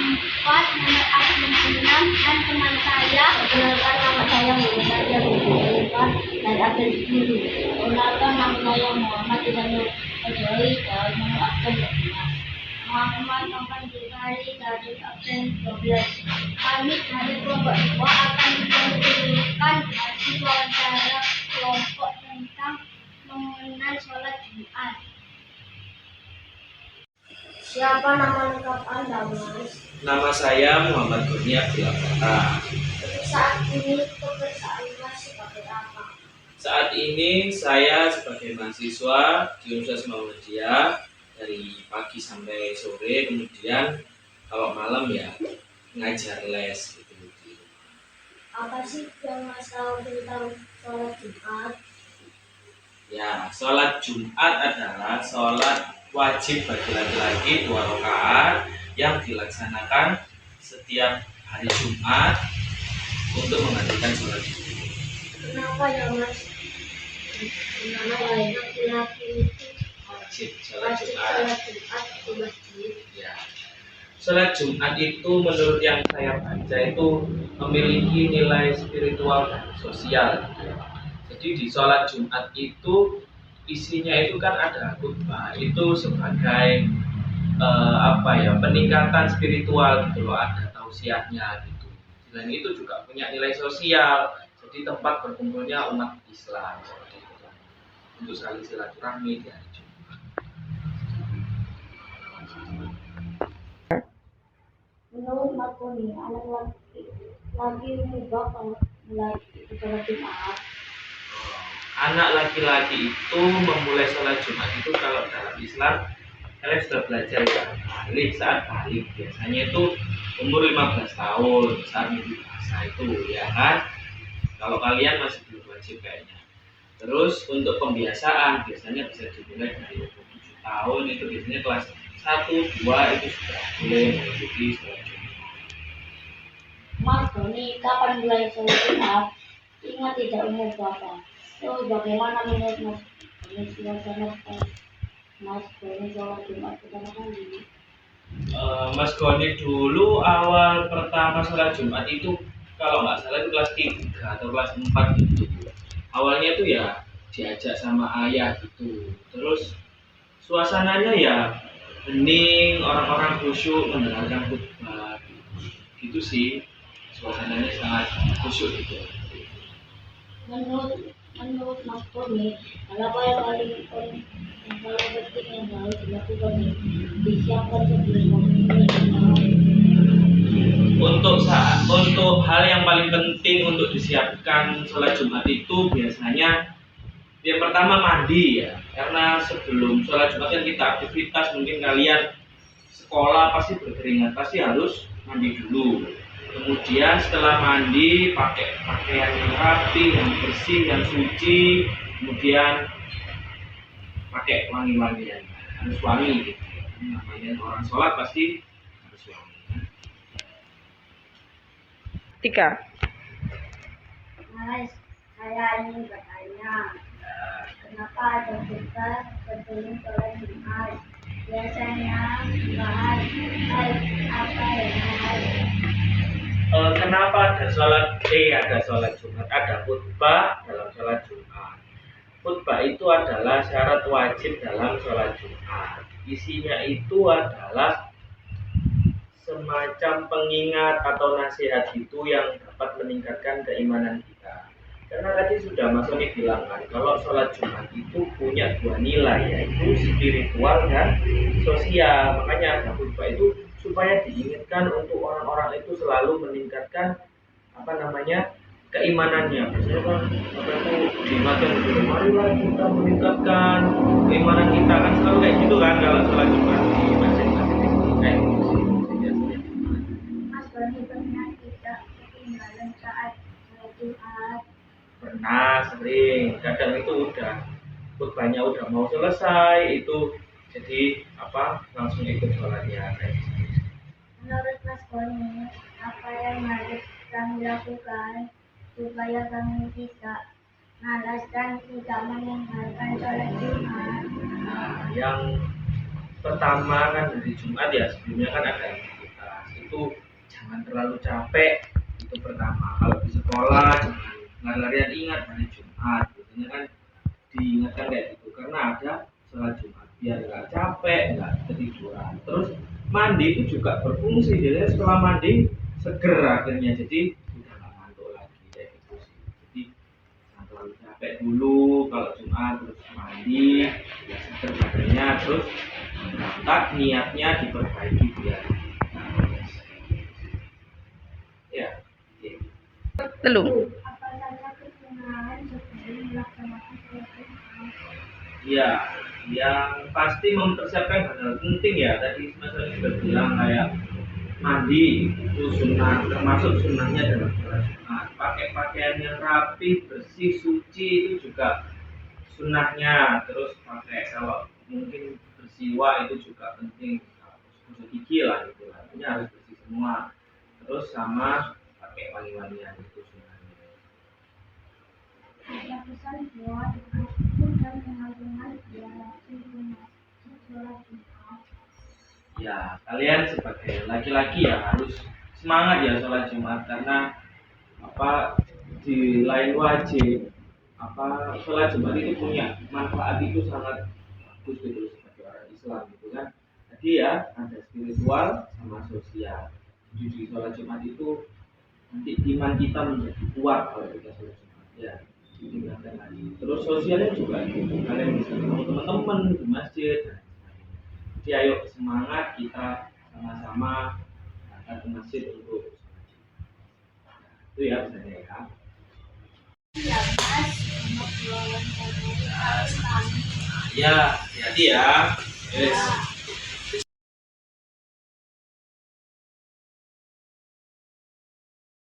4 nomor absen 6 dan teman saya. Perkenalkan nama saya Muhammad Yahya dari absen 10. Perkenalkan nama saya Muhammad Ibrahim Ojoi dari nomor absen 12. Muhammad Nofan Jibari dari absen 12. Kami dari kelompok 2 akan menunjukkan hasil wawancara kelompok tentang mengenal sholat Jumat. Siapa nama lengkap Anda, Mas? Nama saya Muhammad Kurnia Abdul Fatah. Saat ini pekerjaan Mas sebagai apa? Saat ini saya sebagai mahasiswa di Universitas Muhammadiyah dari pagi sampai sore, kemudian kalau malam ya ngajar les gitu. Apa sih yang Mas tahu tentang sholat Jumat? Ya, sholat Jumat adalah sholat wajib bagi laki-laki 2 rakaat yang dilaksanakan setiap hari Jumat untuk menggantikan sholat Jumat. Kenapa ya, Mas? Kenapa ya laki-laki itu Wajib sholat wajib Jumat. sholat Jumat di masjid? Ya. Sholat Jumat itu menurut yang saya baca itu memiliki nilai spiritual dan sosial. Jadi di sholat Jumat itu isinya itu kan ada khutbah, itu sebagai peningkatan spiritual gitu loh, ada tausiahnya gitu. Selain itu juga punya nilai sosial, jadi tempat berkumpulnya umat Islam seperti itu untuk saling silaturahmi di hari Jumat. Menurut Mas Boni, anak laki mubah kalau mulai sholat Jumat. Anak laki-laki itu memulai sholat Jumat itu kalau dalam Islam kalian sudah belajar ya, balik saat balik biasanya itu umur 15 tahun saat minggu puasa itu ya kan. Kalau kalian masih belum wajib kayaknya. Terus untuk pembiasaan biasanya bisa dimulai dari 27 tahun, itu biasanya kelas 1, 2 itu sudah boleh mengikuti sholat Jumat. Mas Boni, kapan mulai sholat Jumat? Ingat tidak umur berapa? So, bagaimana menurut Mas Boni suasana Mas Boni sholat Jumat pertama kali? Mas Goni dulu awal pertama sholat Jumat itu kalau nggak salah itu kelas 3 atau kelas 4 gitu. Awalnya itu ya diajak sama ayah gitu. Terus suasananya ya hening, orang-orang khusyuk mendengarkan khutbah gitu sih. Suasananya sangat khusyuk gitu. Menurut Mas Boni, hal apa yang paling penting yang harus dilakukan disiapkan sebelum memulai Jumat? Untuk hal yang paling penting untuk disiapkan sholat Jumat itu biasanya yang pertama mandi ya, karena sebelum sholat Jumat kan kita aktivitas, mungkin kalian sekolah pasti berkeringat, pasti harus mandi dulu. Kemudian setelah mandi pakai pakaian yang rapi, yang bersih, yang suci, kemudian pakai wangi-wangian, harus wangi gitu. Namanya orang sholat pasti harus wangi. 3. Mas, saya ingin bertanya, kenapa ada berita sebelum sholat Jumat? Biasanya bahas apa yang harus? Kenapa ada sholat Jumat, ada khutbah dalam sholat Jumat. Khutbah itu adalah syarat wajib dalam sholat Jumat. Isinya itu adalah semacam pengingat atau nasihat itu yang dapat meningkatkan keimanan kita. Karena tadi sudah Mas Oni bilang kan, kalau sholat Jumat itu punya 2 nilai, yaitu spiritual dan sosial. Makanya ada khutbah itu supaya diingatkan untuk orang-orang itu selalu meningkatkan keimanannya. Biasanya kan itu diingatkan gitu, marilah kita meningkatkan keimanan kita, kan selalu kayak gitu kan kalau sholat Jumat di masjid-masjid itu kayak gitu sih. Mas Boni pernah tidak ketinggalan saat sholat Jumat? Pernah, sering. Kadang itu udah khutbahnya udah mau selesai, itu jadi langsung ikut sholatnya kayak gitu. Menurut Mas Boni, apa yang harus kami lakukan supaya kami bisa malas dan tidak meninggalkan sholat Jumat? Nah, yang pertama kan hari Jumat ya, sebelumnya kan ada aktivitas. itu jangan terlalu capek, itu pertama. Kalau di sekolah jangan lari-larian, ingat hari Jumat, biasanya kan diingatkan kayak gitu karena ada sholat Jumat biar nggak capek, nggak ketiduran. Terus mandi itu juga berfungsi, jadi setelah mandi seger akhirnya, jadi udah nggak ngantuk lagi kayak gitu sih. Jadi jangan terlalu capek dulu kalau Jumat, terus mandi ya seger badannya, terus berangkat niatnya diperbaiki biar ya. Telu. Apa saja kesunahan sebelum melaksanakan sholat Jumat? Ya, yang pasti mempersiapkan hal penting ya. Tadi Mas Ali sudah bilang kayak mandi itu sunnah, termasuk sunnahnya dalam sholat Jumat. Pakai pakaian yang rapi, bersih, suci itu juga sunnahnya. Terus pakai kalau mungkin bersiwak itu juga penting. Gosok gigi lah itu, artinya harus bersih semua. Terus sama pakai wangi-wangian itu sunnahnya. Ada pesan buat ibu dan teman-teman yang masih belum masuk sholat Jumat. Ya, kalian sebagai laki-laki ya harus semangat ya sholat Jumat karena apa, di lain wajib apa, sholat Jumat itu punya manfaat itu sangat bagus gitu sebagai orang Islam gitu kan. Jadi ya ada spiritual sama sosial. Jadi di sholat Jumat itu nanti iman kita menjadi kuat kalau kita sholat Jumat ya, ditingkatkan lagi. Terus sosialnya juga gitu. Kalian bisa ketemu teman-teman di masjid. Jadi ayo semangat kita sama-sama datang ke masjid untuk sholat Jumat. Itu ya pesannya ya. Ya Mas, untuk wawancara kami. Ya, hati-hati ya. Yes.